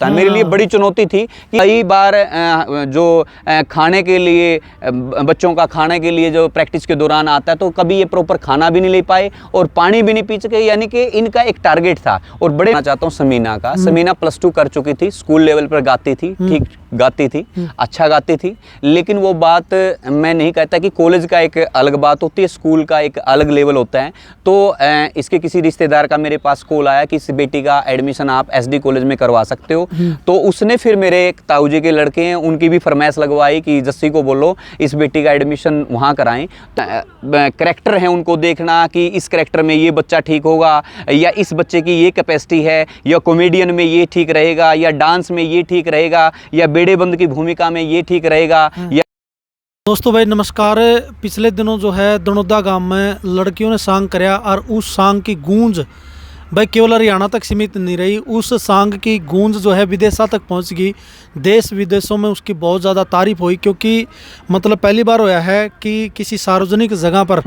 मेरे लिए बड़ी चुनौती थी कि कई बार जो खाने के लिए बच्चों का खाने के लिए जो प्रैक्टिस के दौरान आता है तो कभी ये प्रॉपर खाना भी नहीं ले पाए और पानी भी नहीं पी सके, यानी कि इनका एक टारगेट था। और बड़े चाहता हूँ समीना का, समीना +2 कर चुकी थी, स्कूल लेवल पर गाती थी, ठीक गाती थी, अच्छा गाती थी। लेकिन वो बात मैं नहीं कहता कि कॉलेज का एक अलग बात होती है, स्कूल का एक अलग लेवल होता है। तो इसके किसी रिश्तेदार का मेरे पास कॉल आया कि इस बेटी का एडमिशन आप SD कॉलेज में करवा सकते हो। तो उसने फिर मेरे एक ताऊजी के लड़के हैं, उनकी भी फरमाइश लगवाई कि जस्सी को बोलो इस बेटी का एडमिशन वहाँ कराएं। करैक्टर है उनको देखना कि इस करैक्टर में ये बच्चा ठीक होगा, या इस बच्चे की ये कैपेसिटी है, या कॉमेडियन में ये ठीक रहेगा, या डांस में ये ठीक रहेगा, या बेड़ेबंद की भूमिका में ये ठीक रहेगा। या दोस्तों भाई नमस्कार। पिछले दिनों जो है दनोदा गांव में लड़कियों ने सांग कराया और उस सांग की गूंज भाई केवल हरियाणा तक सीमित नहीं रही, उस सांग की गूंज जो है विदेशों तक पहुंच गई। देश विदेशों में उसकी बहुत ज़्यादा तारीफ हुई, क्योंकि मतलब पहली बार होया है कि किसी सार्वजनिक जगह पर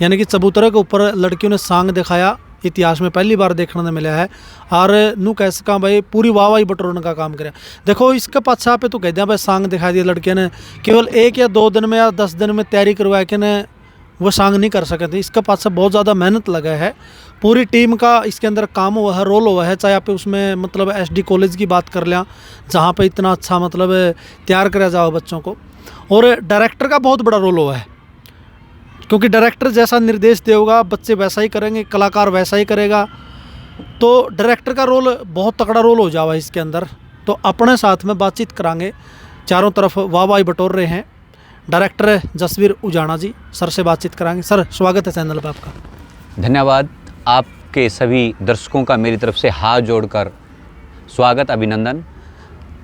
यानी कि चबूतरे के ऊपर लड़कियों ने सांग दिखाया। इतिहास में पहली बार देखने को मिला है और नू कह सका भाई पूरी वाहवाही बटोरने का काम करे। देखो इसके पाछा पे तो कह दिया भाई सांग दिखा दिया लड़कियों ने, केवल 1 या 2 दिन में या 10 दिन में तैयारी करवा के ने वो सांग नहीं कर सके थे। इसके पास बहुत ज़्यादा मेहनत लगा है, पूरी टीम का इसके अंदर काम हुआ है, रोल हुआ है। चाहे आप उसमें मतलब SD कॉलेज की बात कर लिया, जहाँ पे इतना अच्छा मतलब तैयार करा जाओ बच्चों को, और डायरेक्टर का बहुत बड़ा रोल हुआ है, क्योंकि डायरेक्टर जैसा निर्देश देगा बच्चे वैसा ही करेंगे, कलाकार वैसा ही करेगा। तो डायरेक्टर का रोल बहुत तगड़ा रोल हो जावा इसके अंदर। तो अपने साथ में बातचीत करांगे, चारों तरफ वाहवाही बटोर रहे हैं डायरेक्टर जसवीर उजाना जी, सर से बातचीत कराएंगे। सर स्वागत है चैनल पर आपका। धन्यवाद। आपके सभी दर्शकों का मेरी तरफ से हाथ जोड़कर स्वागत, अभिनंदन।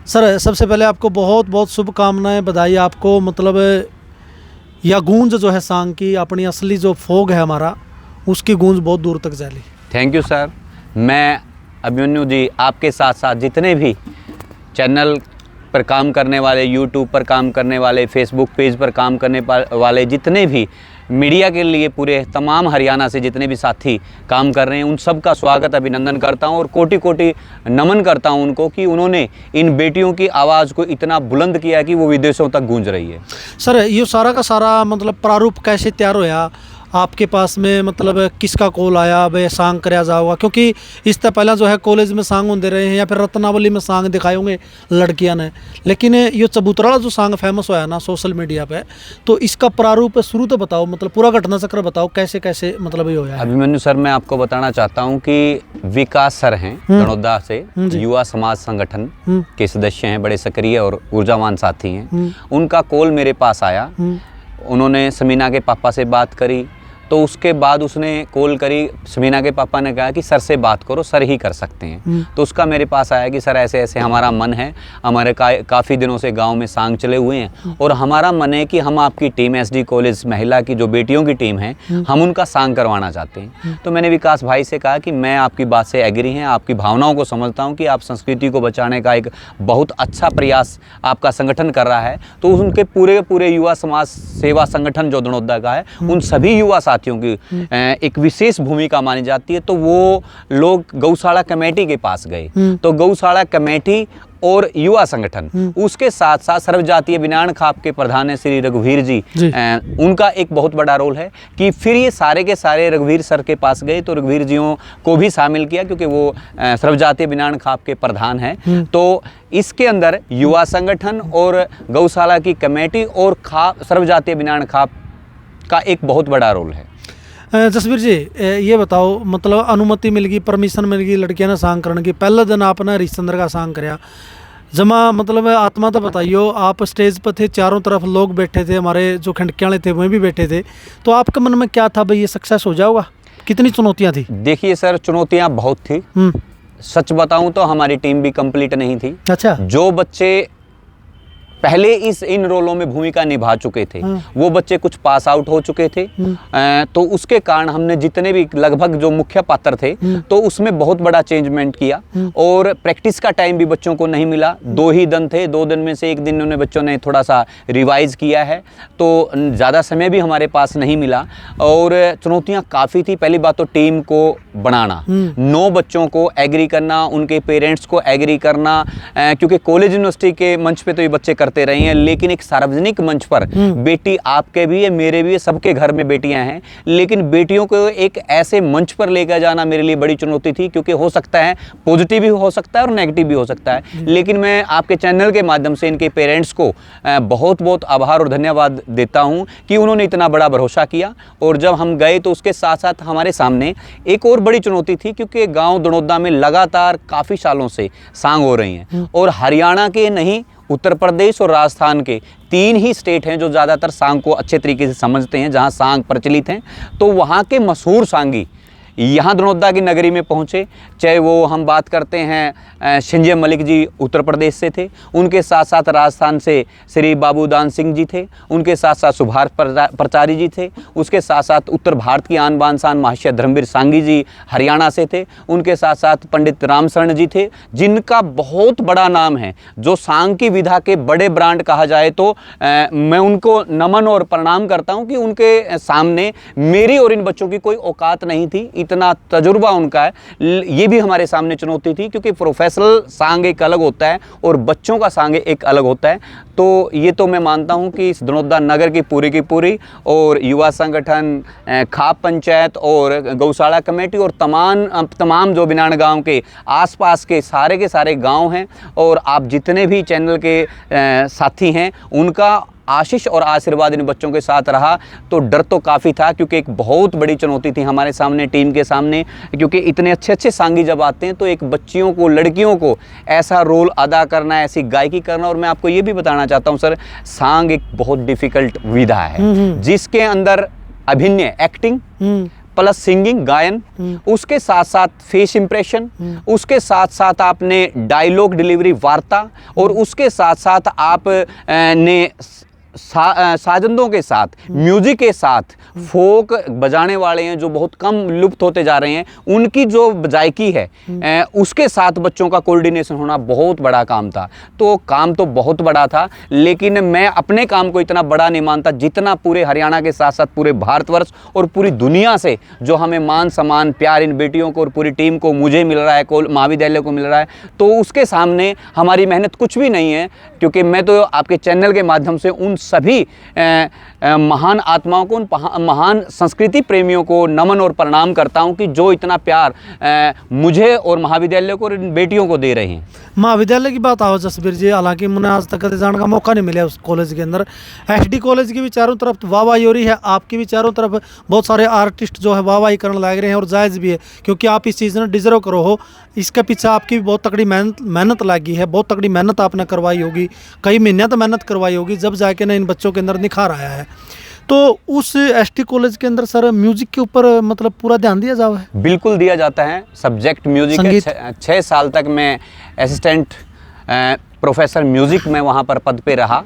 सर सबसे पहले आपको बहुत बहुत शुभकामनाएं, बधाई आपको। मतलब या गूंज जो है सांग की, अपनी असली जो फोग है हमारा, उसकी गूंज बहुत दूर तक जाली। Thank you sir. मैं अभिमन्यु जी, आपके साथ साथ जितने भी चैनल पर काम करने वाले, यूट्यूब पर काम करने वाले, फेसबुक पेज पर काम करने वाले, जितने भी मीडिया के लिए पूरे तमाम हरियाणा से जितने भी साथी काम कर रहे हैं, उन सब का स्वागत, अभिनंदन करता हूं और कोटि कोटि नमन करता हूं उनको कि उन्होंने इन बेटियों की आवाज़ को इतना बुलंद किया कि वो विदेशों तक गूंज रही है। सर ये सारा का सारा मतलब प्रारूप कैसे तैयार होया आपके पास में, मतलब किसका कॉल आया भाई सांग कराया जाओगा? क्योंकि इससे पहले जो है कॉलेज में सांग होते रहे हैं या फिर रत्नावली में सांग दिखाए होंगे लड़कियां ने, लेकिन ये चबूतरा जो सांग फेमस होया ना सोशल मीडिया पे, तो इसका प्रारूप शुरू तो बताओ, मतलब पूरा घटना चक्र बताओ कैसे कैसे मतलब ये होया। अभिमन्यु सर, मैं आपको बताना चाहता हूँ कि विकास सर हैं दनोदा से, युवा समाज संगठन के सदस्य हैं, बड़े सक्रिय और ऊर्जावान साथी हैं। उनका कॉल मेरे पास आया, उन्होंने समीना के पापा से बात करी, तो उसके बाद उसने कॉल करी, समीना के पापा ने कहा कि सर से बात करो, सर ही कर सकते हैं। तो उसका मेरे पास आया कि सर ऐसे ऐसे हमारा मन है, हमारे काफ़ी दिनों से गांव में सांग चले हुए हैं और हमारा मन है कि हम आपकी टीम SD कॉलेज महिला की जो बेटियों की टीम है, हम उनका सांग करवाना चाहते हैं। तो मैंने विकास भाई से कहा कि मैं आपकी बात से एग्री हैं, आपकी भावनाओं को समझता हूँ कि आप संस्कृति को बचाने का एक बहुत अच्छा प्रयास आपका संगठन कर रहा है। तो उनके पूरे युवा समाज सेवा संगठन जो दनोदा का है, उन सभी युवा साथियों की एक विशेष भूमिका मानी जाती है। तो वो लोग गौशाला कमेटी के पास गए, तो गौशाला कमेटी और युवा संगठन, उसके साथ साथ सर्वजातीय बिनान खाप के प्रधान है श्री रघुवीर जी, उनका एक बहुत बड़ा रोल है कि फिर ये सारे के सारे रघुवीर सर के पास गए, तो रघुवीर जियों को भी शामिल किया क्योंकि वो सर्वजातीय बिनान खाप के प्रधान हैं। तो इसके अंदर युवा संगठन और गौशाला की कमेटी और सर्वजातीय बिनान खाप का एक बहुत बड़ा रोल है। जसवीर जी ये बताओ, मतलब अनुमति मिल गई, परमिशन मिल गई लड़कियां ने सांग करने की, पहले दिन आपने हरिश्चंद्र का सांग कराया, जमा मतलब आत्मा तो बताइयो, आप स्टेज पर थे, चारों तरफ लोग बैठे थे, हमारे जो खंडकियाँ वाले थे वह भी बैठे थे, तो आपके मन में क्या था भाई ये सक्सेस हो जाएगा? कितनी चुनौतियाँ थी? देखिए सर, चुनौतियाँ बहुत थी। सच बताऊं तो हमारी टीम भी कंप्लीट नहीं थी। अच्छा। जो बच्चे पहले इन रोलों में भूमिका निभा चुके थे। वो बच्चे कुछ पास आउट हो चुके थे, तो उसके कारण हमने जितने भी लगभग जो मुख्य पात्र थे तो उसमें बहुत बड़ा चेंजमेंट किया। और प्रैक्टिस का टाइम भी बच्चों को नहीं मिला, 2 ही दिन थे, 2 दिन में से 1 दिन उन्होंने बच्चों ने थोड़ा सा रिवाइज किया है, तो ज़्यादा समय भी हमारे पास नहीं मिला। और चुनौतियाँ काफ़ी थी। पहली बात तो टीम को बनाना, 9 बच्चों को एग्री करना, उनके पेरेंट्स को एग्री करना, क्योंकि कॉलेज यूनिवर्सिटी के मंच पे तो ये बच्चे करते रहे हैं, लेकिन एक सार्वजनिक मंच पर बेटी आपके भी है, मेरे भी है, सबके घर में बेटियां हैं, लेकिन बेटियों को एक ऐसे मंच पर लेकर जाना मेरे लिए बड़ी चुनौती थी, क्योंकि हो सकता है पॉजिटिव भी हो सकता है और नेगेटिव भी हो सकता है। लेकिन मैं आपके चैनल के माध्यम से इनके पेरेंट्स को बहुत बहुत आभार और धन्यवाद देता हूं कि उन्होंने इतना बड़ा भरोसा किया। और जब हम गए तो उसके साथ साथ हमारे सामने एक और बड़ी चुनौती थी, क्योंकि गाँव दड़ौदा में लगातार काफ़ी सालों से सांग हो रही हैं, और हरियाणा के नहीं, उत्तर प्रदेश और राजस्थान के 3 ही स्टेट हैं जो ज़्यादातर सांग को अच्छे तरीके से समझते हैं, जहां सांग प्रचलित हैं। तो वहां के मशहूर सांगी यहाँ दड़ौदा की नगरी में पहुँचे, चाहे वो हम बात करते हैं संजय मलिक जी उत्तर प्रदेश से थे, उनके साथ साथ राजस्थान से श्री बाबूदान सिंह जी थे, उनके साथ साथ सुभाष प्रचारी जी थे, उसके साथ साथ उत्तर भारत की आन बान शान महाशय धर्मवीर सांगी जी हरियाणा से थे, उनके साथ साथ पंडित रामशरण जी थे, जिनका बहुत बड़ा नाम है। जो सांग की विधा के बड़े ब्रांड कहा जाए तो मैं उनको नमन और प्रणाम करता हूँ कि उनके सामने मेरी और इन बच्चों की कोई औकात नहीं थी, इतना तजुर्बा उनका है। ये भी हमारे सामने चुनौती थी, क्योंकि प्रोफेशनल सांग एक अलग होता है और बच्चों का सांग एक अलग होता है। तो ये तो मैं मानता हूँ कि इस दड़ौदा नगर की पूरी और युवा संगठन, खाप पंचायत और गौशाला कमेटी और तमाम जो बिनान गांव के आसपास के सारे गांव हैं, और आप जितने भी चैनल के साथी हैं, उनका आशीष और आशीर्वाद इन बच्चों के साथ रहा। तो डर तो काफ़ी था, क्योंकि एक बहुत बड़ी चुनौती थी हमारे सामने, टीम के सामने, क्योंकि इतने अच्छे सांगी जब आते हैं तो एक बच्चियों को, लड़कियों को ऐसा रोल अदा करना, ऐसी गायकी करना। और मैं आपको ये भी बताना चाहता हूँ सर, सांग एक बहुत डिफ़िकल्ट विधा है, जिसके अंदर अभिनय, एक्टिंग प्लस सिंगिंग, गायन, उसके साथ साथ फेस इंप्रेशन, उसके साथ साथ आपने डायलॉग डिलीवरी, वार्ता, और उसके साथ साथ आप ने साजंदों के साथ, म्यूजिक के साथ, फोक बजाने वाले हैं जो बहुत कम लुप्त होते जा रहे हैं, उनकी जो बजायकी है उसके साथ बच्चों का कोऑर्डिनेशन होना बहुत बड़ा काम था। तो काम तो बहुत बड़ा था, लेकिन मैं अपने काम को इतना बड़ा नहीं मानता जितना पूरे हरियाणा के साथ साथ पूरे भारतवर्ष और पूरी दुनिया से जो हमें मान सम्मान, प्यार इन बेटियों को और पूरी टीम को मुझे मिल रहा है, महाविद्यालय को मिल रहा है, तो उसके सामने हमारी मेहनत कुछ भी नहीं है। क्योंकि मैं तो आपके चैनल के माध्यम से उन सभी महान आत्माओं को, उन महान संस्कृति प्रेमियों को नमन और प्रणाम करता हूं कि जो इतना प्यार मुझे और महाविद्यालय को और इन बेटियों को दे रहे हैं। महाविद्यालय की बात आओ जसबीर जी, हालांकि मुझे आज तक जाने का मौका नहीं मिला उस कॉलेज के अंदर। एसडी कॉलेज की भी चारों तरफ वाहवाही हो रही है, आपकी भी चारों तरफ बहुत सारे आर्टिस्ट जो है वाहवाही करने लग रहे हैं, और जायज़ भी है, क्योंकि आप इस चीज़ में डिजर्व करो हो। इसके पीछे आपकी भी बहुत तगड़ी मेहनत लगी है, बहुत तगड़ी मेहनत आपने करवाई होगी, कई महीने तो मेहनत करवाई होगी, जब जाके ना इन बच्चों के अंदर निखार आया है। तो उस एसटी कॉलेज के अंदर सर म्यूजिक के ऊपर मतलब पूरा ध्यान दिया जाता है? बिल्कुल दिया जाता है। सब्जेक्ट म्यूजिक है। 6 साल तक मैं असिस्टेंट प्रोफेसर म्यूजिक में वहाँ पर पद पे रहा,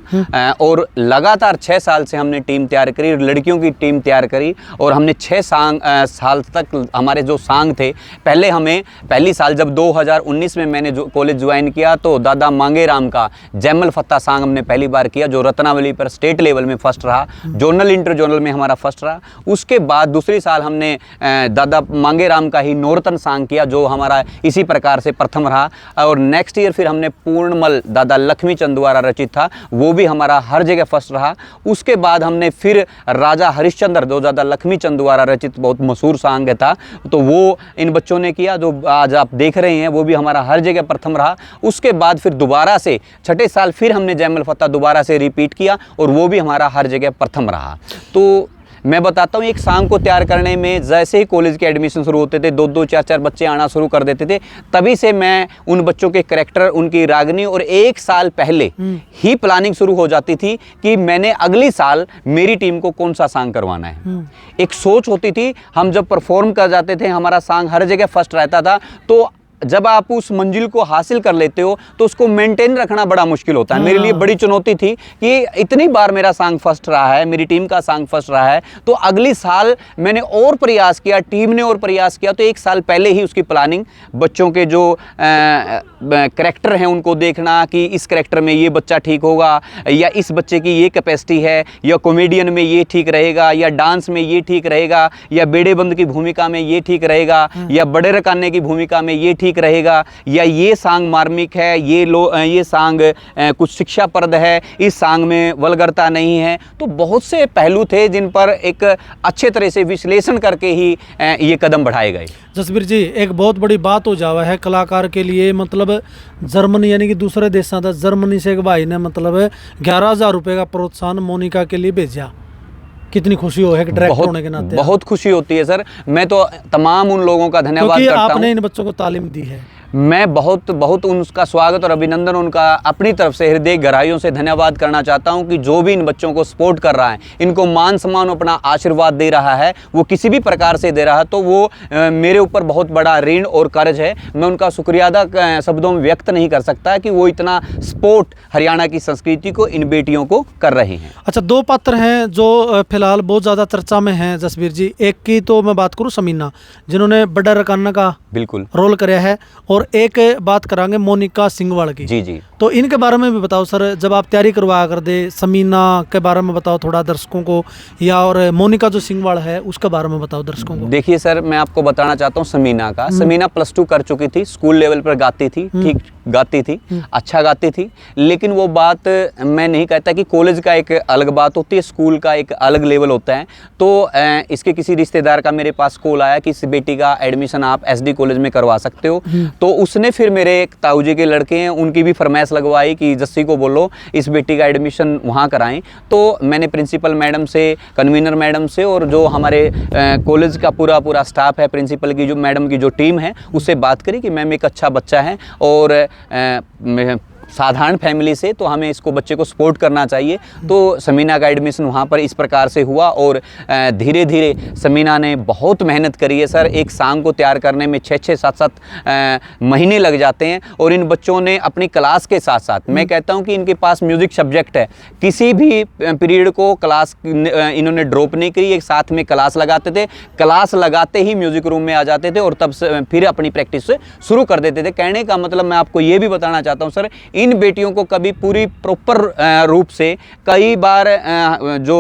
और लगातार 6 साल से हमने टीम तैयार करी, लड़कियों की टीम तैयार करी, और हमने 6 साल तक हमारे जो सांग थे, पहले हमें पहली साल जब 2019 में मैंने जो कॉलेज ज्वाइन किया तो दादा मांगे राम का जैमल फत्ता सांग हमने पहली बार किया, जो रत्नावली पर स्टेट लेवल में फर्स्ट रहा, जोनल इंटर जोनल में हमारा फर्स्ट रहा। उसके बाद दूसरी साल हमने दादा मांगे राम का ही नौरतन सांग किया, जो हमारा इसी प्रकार से प्रथम रहा। और नेक्स्ट ईयर फिर हमने पूर्णमल दादा लक्ष्मी चंद द्वारा रचित था, वो भी हमारा हर जगह फर्स्ट रहा। उसके बाद हमने फिर राजा हरिश्चंद्र, जो दादा लक्ष्मी चंद द्वारा रचित बहुत मशहूर सांग था, तो वो इन बच्चों ने किया, जो आज आप देख रहे हैं, वो भी हमारा हर जगह प्रथम रहा। उसके बाद फिर दोबारा से 6ठे साल फिर हमने जैमल फत्ता दोबारा से रिपीट किया, और वो भी हमारा हर जगह प्रथम रहा। तो मैं बताता हूँ, एक सांग को तैयार करने में जैसे ही कॉलेज के एडमिशन शुरू होते थे, 2-2, 4-4 बच्चे आना शुरू कर देते थे, तभी से मैं उन बच्चों के करैक्टर, उनकी रागनी, और 1 साल पहले ही प्लानिंग शुरू हो जाती थी कि मैंने अगली साल मेरी टीम को कौन सा सांग करवाना है। एक सोच होती थी। हम जब परफॉर्म कर जाते थे, हमारा सांग हर जगह फर्स्ट रहता था, तो जब आप उस मंजिल को हासिल कर लेते हो तो उसको मेंटेन रखना बड़ा मुश्किल होता है। मेरे लिए बड़ी चुनौती थी कि इतनी बार मेरा सॉन्ग फर्स्ट रहा है, मेरी टीम का सॉन्ग फर्स्ट रहा है, तो अगली साल मैंने और प्रयास किया, टीम ने और प्रयास किया। तो एक साल पहले ही उसकी प्लानिंग, बच्चों के जो करैक्टर हैं उनको देखना कि इस करैक्टर में ये बच्चा ठीक होगा, या इस बच्चे की ये कैपेसिटी है, या कॉमेडियन में ये ठीक रहेगा, या डांस में ये ठीक रहेगा, या बेड़ेबंद की भूमिका में ये ठीक रहेगा, या बड़े रकाने की भूमिका में ये ठीक रहेगा, या ये सॉन्ग मार्मिक है, ये सॉन्ग कुछ शिक्षाप्रद है, इस सॉन्ग में वल्गरता नहीं है। तो बहुत से पहलू थे जिन पर एक अच्छे तरह से विश्लेषण करके ही ये कदम बढ़ाए गए। जसबीर जी, एक बहुत बड़ी बात हो जावा है कलाकार के लिए, मतलब जर्मनी यानी कि दूसरे देशों का, जर्मनी से एक भाई ने मतलब 11,000 रुपये का प्रोत्साहन मोनिका के लिए भेजा। कितनी खुशी हो है कि डायरेक्टर होने के नाते? बहुत खुशी होती है सर। मैं तो तमाम उन लोगों का धन्यवाद करता हूं। आपने इन बच्चों को तालीम दी है। मैं बहुत बहुत उनका स्वागत और अभिनंदन उनका अपनी तरफ से हृदय गहराइयों से धन्यवाद करना चाहता हूं कि जो भी इन बच्चों को सपोर्ट कर रहा है, इनको मान सम्मान अपना आशीर्वाद दे रहा है, वो किसी भी प्रकार से दे रहा है, तो वो मेरे ऊपर बहुत बड़ा ऋण और कर्ज है। मैं उनका शुक्रिया अदा शब्दों में व्यक्त नहीं कर सकता कि वो इतना सपोर्ट हरियाणा की संस्कृति को, इन बेटियों को कर रहे हैं। अच्छा, दो पात्र हैं जो फिलहाल बहुत ज़्यादा चर्चा में हैं जसबीर जी। एक की तो मैं बात करूँ समीना, जिन्होंने बड़ा रकाना का बिल्कुल रोल कराया है, और एक बात करांगे मोनिका सिंघवाल की। जी जी। तो इनके बारे में भी बताओ सर, जब आप तैयारी करवा कर दे, समीना के बारे में बताओ थोड़ा दर्शकों को, या और मोनिका जो सिंघवाल है उसके बारे में बताओ दर्शकों को। देखिए सर, मैं आपको बताना चाहता हूँ समीना का। समीना +2 कर चुकी थी, स्कूल लेवल पर गाती थी, ठीक गाती थी, अच्छा गाती थी। लेकिन वो बात मैं नहीं कहता कि कॉलेज का एक अलग बात होती है, स्कूल का एक अलग लेवल होता है। तो इसके किसी रिश्तेदार का मेरे पास कॉल आया कि इस बेटी का एडमिशन आप SD कॉलेज में करवा सकते हो। तो उसने फिर मेरे एक ताऊजी के लड़के हैं, उनकी भी फरमाइश लगवाई कि जस्सी को बोलो इस बेटी का एडमिशन वहाँ कराएं। तो मैंने प्रिंसिपल मैडम से, कन्वीनर मैडम से, और जो हमारे कॉलेज का पूरा स्टाफ है, प्रिंसिपल की जो मैडम की जो टीम है, उससे बात करी कि मैम एक अच्छा बच्चा है और साधारण फैमिली से, तो हमें इसको बच्चे को सपोर्ट करना चाहिए। तो समीना का एडमिशन वहाँ पर इस प्रकार से हुआ, और धीरे धीरे समीना ने बहुत मेहनत करी है सर। एक सॉन्ग को तैयार करने में 6-6, 7-7 महीने लग जाते हैं, और इन बच्चों ने अपनी क्लास के साथ साथ, मैं कहता हूँ कि इनके पास म्यूज़िक सब्जेक्ट है, किसी भी पीरियड को क्लास इन्होंने ड्रॉप नहीं करी, एक साथ में क्लास लगाते थे, क्लास लगाते ही म्यूज़िक रूम में आ जाते थे, और तब से फिर अपनी प्रैक्टिस शुरू कर देते थे। कहने का मतलब मैं आपको ये भी बताना चाहता हूँ सर, इन बेटियों को कभी पूरी प्रॉपर रूप से, कई बार जो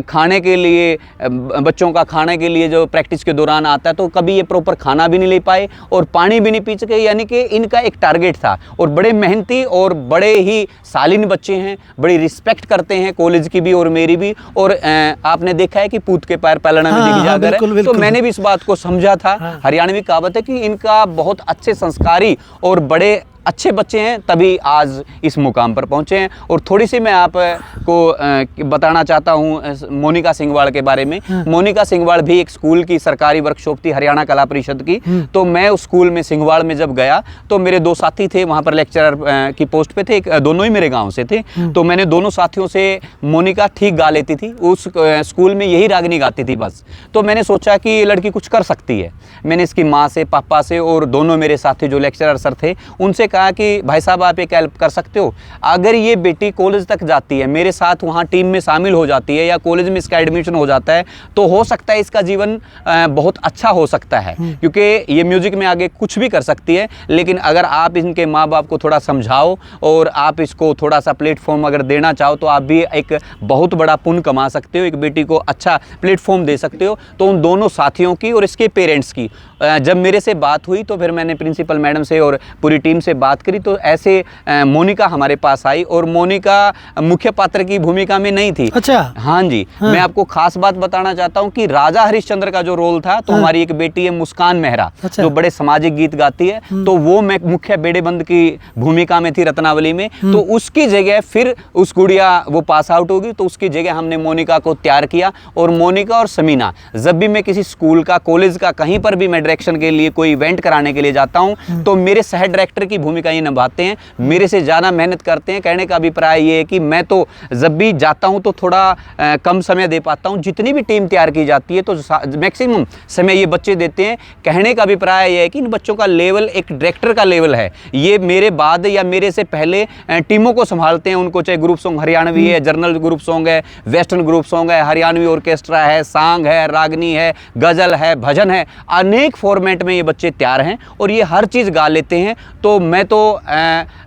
खाने के लिए, बच्चों का खाने के लिए जो प्रैक्टिस के दौरान आता है, तो कभी ये प्रॉपर खाना भी नहीं ले पाए और पानी भी नहीं पी सके। यानी कि इनका एक टारगेट था, और बड़े मेहनती और बड़े ही शालीन बच्चे हैं, बड़ी रिस्पेक्ट करते हैं कॉलेज की भी और मेरी भी। और आपने देखा है कि पूत के पैर पलना में दिख जाकर है, तो मैंने भी इस बात को समझा था। हरियाणवी कहावत है कि इनका बहुत अच्छे संस्कारी और बड़े अच्छे बच्चे हैं, तभी आज इस मुकाम पर पहुंचे हैं। और थोड़ी सी मैं आपको बताना चाहता हूं मोनिका सिंघवाल के बारे में। मोनिका सिंघवाल भी एक स्कूल की सरकारी वर्कशॉप थी, हरियाणा कला परिषद की। तो मैं उस स्कूल में सिंघवाल में जब गया, तो मेरे 2 साथी थे वहां पर लेक्चरर की पोस्ट पे थे, दोनों ही मेरे गाँव से थे। तो मैंने दोनों साथियों से, मोनिका ठीक गा लेती थी, उस स्कूल में यही रागनी गाती थी बस। तो मैंने सोचा कि ये लड़की कुछ कर सकती है। मैंने इसकी माँ से, पापा से, और दोनों मेरे साथी जो लेक्चरर सर थे, उनसे कहा कि भाई साहब आप एक हेल्प कर सकते हो, अगर ये बेटी कॉलेज तक जाती है, मेरे साथ वहाँ टीम में शामिल हो जाती है, या कॉलेज में इसका एडमिशन हो जाता है, तो हो सकता है इसका जीवन बहुत अच्छा हो सकता है, क्योंकि ये म्यूजिक में आगे कुछ भी कर सकती है। लेकिन अगर आप इनके माँ बाप को थोड़ा समझाओ और आप इसको थोड़ा सा प्लेटफॉर्म अगर देना चाहो, तो आप भी एक बहुत बड़ा पुण्य कमा सकते हो, एक बेटी को अच्छा प्लेटफॉर्म दे सकते हो। तो उन दोनों साथियों की और इसके पेरेंट्स की जब मेरे से बात हुई, तो फिर मैंने प्रिंसिपल मैडम से और पूरी टीम से बात करी। तो ऐसे मोनिका हमारे पास आई, और मोनिका मुख्य पात्र की भूमिका में नहीं थी। अच्छा। हाँ जी। हाँ। मैं आपको खास बात बताना चाहता हूँ कि राजा हरिश्चंद्र का जो रोल था, तो हमारी एक बेटी है मुस्कान मेहरा, अच्छा। जो बड़े सामाजिक गीत गाती है, तो वो मैं मुख्य बेड़ेबंद की भूमिका में थी रत्नावली में। तो उसकी जगह फिर उस गुड़िया वो पास आउट होगी, तो उसकी जगह हमने मोनिका को तैयार किया। और मोनिका और समीना, जब भी मैं किसी स्कूल का, कॉलेज का, कहीं पर भी मैं डायरेक्शन के लिए कोई इवेंट कराने के लिए जाता हूँ, तो मेरे सह डायरेक्टर की भूमिका भूमिका ये निभाते हैं, मेरे से ज़्यादा मेहनत करते हैं। कहने का अभिप्राय ये है कि मैं तो जब भी जाता हूँ तो थोड़ा कम समय दे पाता हूँ। जितनी भी टीम तैयार की जाती है तो मैक्सिमम समय ये बच्चे देते हैं। कहने का अभिप्राय ये है कि इन बच्चों का लेवल एक डायरेक्टर का लेवल है। ये मेरे बाद या मेरे से पहले टीमों को संभालते हैं उनको, चाहे ग्रुप सॉन्ग हरियाणवी है, जर्नल ग्रुप सॉन्ग है, वेस्टर्न ग्रुप सॉन्ग है, हरियाणवी ऑर्केस्ट्रा है, सांग है, रागनी है, गज़ल है, भजन है, अनेक फॉर्मेट में ये बच्चे तैयार हैं और ये हर चीज़ गा लेते हैं। तो मैं तो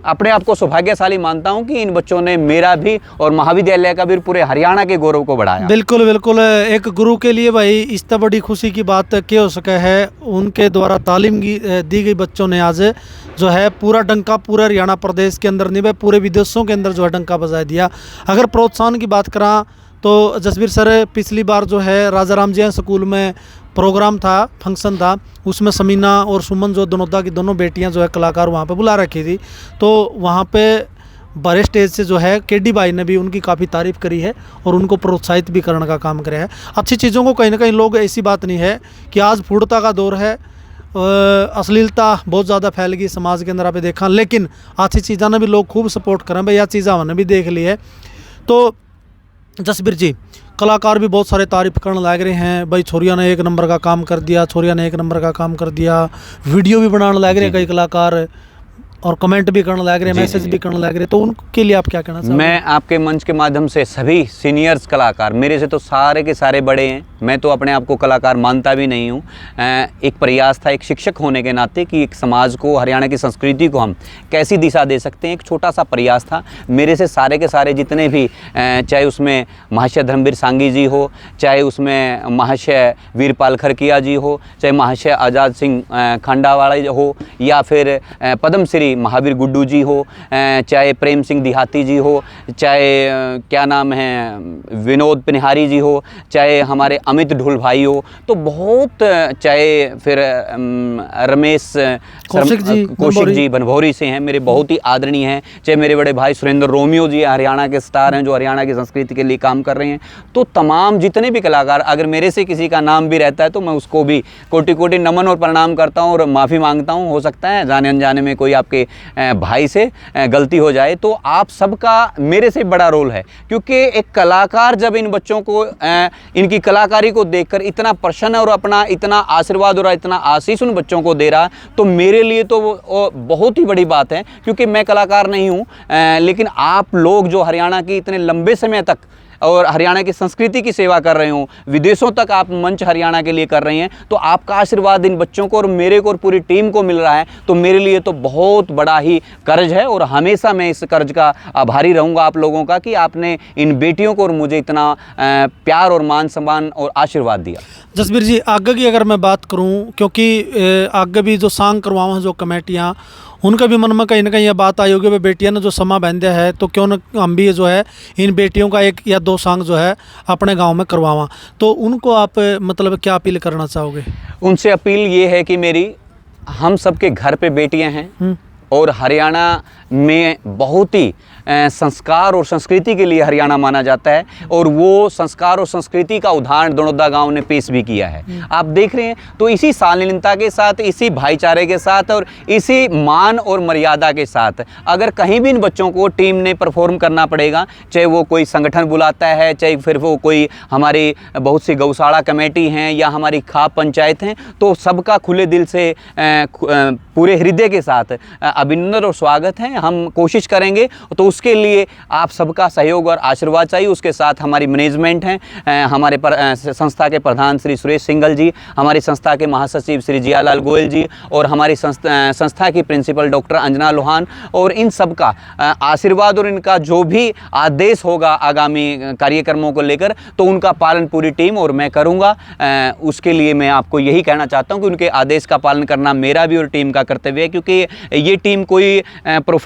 अपने आप को सौभाग्यशाली मानता हूं कि इन बच्चों ने मेरा भी और महाविद्यालय का भी पूरे हरियाणा के गौरव को बढ़ाया। बिल्कुल बिल्कुल, एक गुरु के लिए भाई इस तरह बड़ी खुशी की बात क्या हो सके है। उनके द्वारा तालीम दी गई बच्चों ने आज जो है पूरा डंका पूरे हरियाणा प्रदेश के अंदर नहीं भाई पूरे विदेशों के अंदर जो है डंका बजा दिया। अगर प्रोत्साहन की बात करा तो जसबीर सर पिछली बार जो है राजा राम जी स्कूल में प्रोग्राम था, फंक्शन था, उसमें समीना और सुमन जो दनोदा की दोनों बेटियां जो है कलाकार वहाँ पे बुला रखी थी। तो वहाँ पे बड़े स्टेज से जो है केडी भाई ने भी उनकी काफ़ी तारीफ़ करी है और उनको प्रोत्साहित भी करने का काम करा है। अच्छी चीज़ों को कहीं ना कहीं लोग, ऐसी बात नहीं है कि आज फूडता का दौर है, अश्लीलता बहुत ज़्यादा फैल गई समाज के अंदर आप देखा, लेकिन अच्छी चीज़ों ने भी लोग खूब सपोर्ट करें भाई, यह चीज़ें हमने भी देख ली है। तो जसबीर जी, कलाकार भी बहुत सारे तारीफ करने लग रहे हैं भाई, छोरिया ने एक नंबर का काम कर दिया, छोरिया ने एक नंबर का काम कर दिया, वीडियो भी बनाने लग रहे हैं कई कलाकार और कमेंट भी करने लग रहे हैं, मैसेज भी करने लग रहे हैं। तो उनके लिए आप क्या कहना चाहते हैं? मैं आपके मंच के माध्यम से सभी सीनियर्स कलाकार, मेरे से तो सारे के सारे बड़े हैं, मैं तो अपने आप को कलाकार मानता भी नहीं हूँ। एक प्रयास था एक शिक्षक होने के नाते कि एक समाज को, हरियाणा की संस्कृति को हम कैसी दिशा दे सकते हैं, एक छोटा सा प्रयास था। मेरे से सारे के सारे जितने भी, चाहे उसमें महाशय धर्मवीर सांगी जी हो, चाहे उसमें महाशय वीरपाल खरकिया जी हो, चाहे महाशय आज़ाद सिंह खंडावाला हो, या फिर पद्मश्री महावीर गुड्डू जी हो, चाहे प्रेम सिंह दिहाती जी हो, चाहे क्या नाम है विनोद पिनिहारी जी हो, चाहे हमारे अमित ढुल भाई हो, तो बहुत, चाहे फिर रमेश कौशिक जी बनभौरी से हैं, मेरे बहुत ही आदरणीय हैं, चाहे मेरे बड़े भाई सुरेंद्र रोमियो जी हरियाणा के स्टार हैं जो हरियाणा की संस्कृति के लिए काम कर रहे हैं। तो तमाम जितने भी कलाकार, अगर मेरे से किसी का नाम भी रहता है तो मैं उसको भी कोटि कोटि नमन और प्रणाम करता हूँ और माफ़ी मांगता हूँ। हो सकता है जाने अनजाने में कोई आपके भाई से गलती हो जाए, तो आप सबका मेरे से बड़ा रोल है, क्योंकि एक कलाकार जब इन बच्चों को, इनकी कलाकारी को देखकर इतना प्रसन्न और अपना इतना आशीर्वाद और इतना आशीष उन बच्चों को दे रहा, तो मेरे लिए तो वो बहुत ही बड़ी बात है। क्योंकि मैं कलाकार नहीं हूँ, लेकिन आप लोग जो हरियाणा की इतने लंबे समय तक और हरियाणा की संस्कृति की सेवा कर रहे हो, विदेशों तक आप मंच हरियाणा के लिए कर रहे हैं, तो आपका आशीर्वाद इन बच्चों को और मेरे को और पूरी टीम को मिल रहा है, तो मेरे लिए तो बहुत बड़ा ही कर्ज है। और हमेशा मैं इस कर्ज का आभारी रहूँगा आप लोगों का कि आपने इन बेटियों को और मुझे इतना प्यार और मान सम्मान और आशीर्वाद दिया। जसबीर जी, आगे की अगर मैं बात करूँ, क्योंकि आगे भी जो सांग करवाओ जो कमेटियाँ, उनका भी मन में कहीं ना कहीं ये बात आई होगी भाई बेटियां ने जो समा बंधा है, तो क्यों न हम भी जो है इन बेटियों का एक या दो सांग जो है अपने गांव में करवावा। तो उनको आप मतलब क्या अपील करना चाहोगे? उनसे अपील ये है कि मेरी, हम सबके घर पे बेटियां हैं और हरियाणा में बहुत ही संस्कार और संस्कृति के लिए हरियाणा माना जाता है, और वो संस्कार और संस्कृति का उदाहरण दनोदा गांव ने पेश भी किया है। आप देख रहे हैं, तो इसी शालीनता के साथ, इसी भाईचारे के साथ और इसी मान और मर्यादा के साथ अगर कहीं भी इन बच्चों को टीम ने परफॉर्म करना पड़ेगा, चाहे वो कोई संगठन बुलाता है, चाहे फिर वो कोई हमारी बहुत सी गौशाला कमेटी हैं या हमारी खाप पंचायत हैं, तो सबका खुले दिल से पूरे हृदय के साथ अभिनंदन और स्वागत है। हम कोशिश करेंगे, तो उसके लिए आप सबका सहयोग और आशीर्वाद चाहिए। उसके साथ हमारी मैनेजमेंट हैं, हमारे संस्था के प्रधान श्री सुरेश सिंघल जी, हमारी संस्था के महासचिव श्री जियालाल गोयल जी और हमारी संस्था की प्रिंसिपल डॉक्टर अंजना लोहान, और इन सब का आशीर्वाद और इनका जो भी आदेश होगा आगामी कार्यक्रमों को लेकर, तो उनका पालन पूरी टीम और मैं करूँगा। उसके लिए मैं आपको यही कहना चाहता हूँ कि उनके आदेश का पालन करना मेरा भी और टीम का कर्तव्य है, क्योंकि ये टीम कोई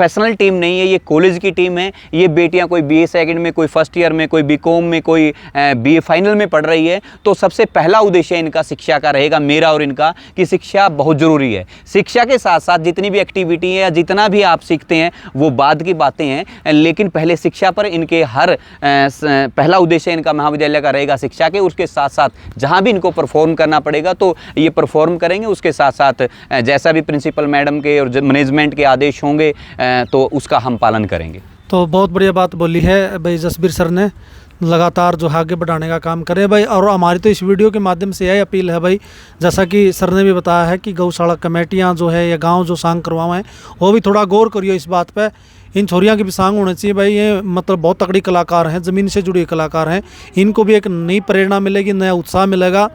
प्रोफेशनल टीम नहीं है, ये कॉलेज की टीम है। ये बेटियां कोई BA सेकंड में, कोई फर्स्ट ईयर में, कोई BCom में, कोई BA फाइनल में पढ़ रही है। तो सबसे पहला उद्देश्य इनका शिक्षा का रहेगा, मेरा और इनका, कि शिक्षा बहुत ज़रूरी है। शिक्षा के साथ साथ जितनी भी एक्टिविटी है या जितना भी आप सीखते हैं वो बाद की बातें हैं, लेकिन पहले शिक्षा पर इनके हर पहला उद्देश्य इनका महाविद्यालय का रहेगा शिक्षा के। उसके साथ साथ जहाँ भी इनको परफॉर्म करना पड़ेगा तो ये परफॉर्म करेंगे। उसके साथ साथ जैसा भी प्रिंसिपल मैडम के और मैनेजमेंट के आदेश होंगे तो उसका हम पालन करेंगे। तो बहुत बढ़िया बात बोली है भाई जसबीर सर ने, लगातार जो है आगे बढ़ाने का काम करें भाई। और हमारी तो इस वीडियो के माध्यम से यही अपील है भाई, जैसा कि सर ने भी बताया है कि गौशाला कमेटियां जो है या गांव जो सांग करवाएं वो भी थोड़ा गौर करियो इस बात पे। इन छोरियां के भी सांग होने चाहिए भाई, ये मतलब बहुत तगड़ी कलाकार हैं, ज़मीन से जुड़ी कलाकार हैं। इनको भी एक नई प्रेरणा मिलेगी, नया उत्साह मिलेगा,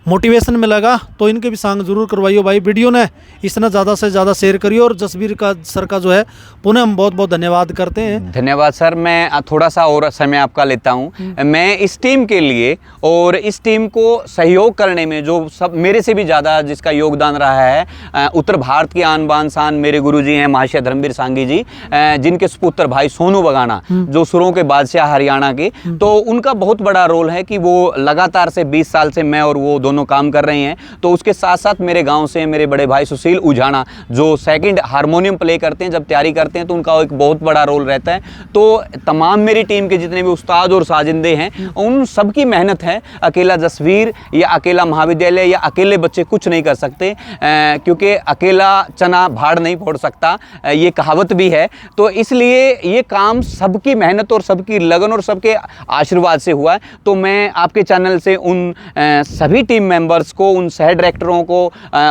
मोटिवेशन मिलेगा। तो इनके भी सांग जरूर करवाइयो भाई। वीडियो ने इसने ज़्यादा से ज़्यादा शेयर करियो। और जसबीर का सर का जो है पुनः हम बहुत बहुत धन्यवाद करते हैं। धन्यवाद सर। मैं थोड़ा सा और समय आपका लेता हूं। मैं इस टीम के लिए और इस टीम को सहयोग करने में जो सब मेरे से भी ज़्यादा जिसका योगदान रहा है, उत्तर भारत की आन बान शान मेरे गुरुजी हैं महाशय धर्मवीर सांगी जी, जिनके सुपुत्र भाई सोनू बगाना जो सुरों के बादशाह हरियाणा के, तो उनका बहुत बड़ा रोल है कि वो लगातार से 20 साल से मैं और वो दोनों काम कर रहे हैं। तो उसके साथ साथ मेरे गांव से मेरे बड़े भाई सुशील उजाना जो सेकंड हारमोनियम प्ले करते हैं, जब तैयारी करते हैं तो उनका एक बहुत बड़ा रोल रहता है। तो तमाम मेरी टीम के जितने भी उस्ताद और साजिंदे हैं उन सबकी मेहनत है। अकेला जसबीर या अकेला महाविद्यालय या अकेले बच्चे कुछ नहीं कर सकते, क्योंकि अकेला चना भाड़ नहीं फोड़ सकता, ये कहावत भी है। तो इसलिए ये काम सबकी मेहनत और सबकी लगन और सबके आशीर्वाद से हुआ है। तो मैं आपके चैनल से उन सभी टीम मेंबर्स को, उन सह डायरेक्टरों को,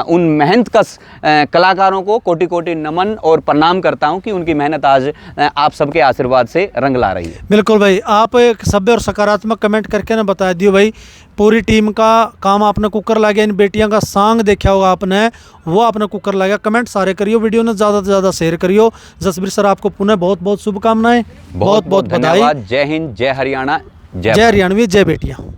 उन मेहनतकश कलाकारों को कोटि कोटि नमन और प्रणाम करता हूं कि उनकी मेहनत आज आप सबके आशीर्वाद से रंग ला रही है। बिल्कुल भाई, आप एक सभ्य और सकारात्मक कमेंट करके ना बता दियो भाई। पूरी टीम का काम आपने कुकर ला गया। इन बेटियां का सांग देखा होगा आपने, वो आपने कुकर ला गया। कमेंट सारे करियो, वीडियो ने ज़्यादा से ज़्यादा शेयर करियो। जसबीर सर आपको पुनः बहुत बहुत शुभकामनाएं, बहुत बहुत बधाई। जय हिंद, जय हरियाणा, जय हरियाणवी, जय बेटियां।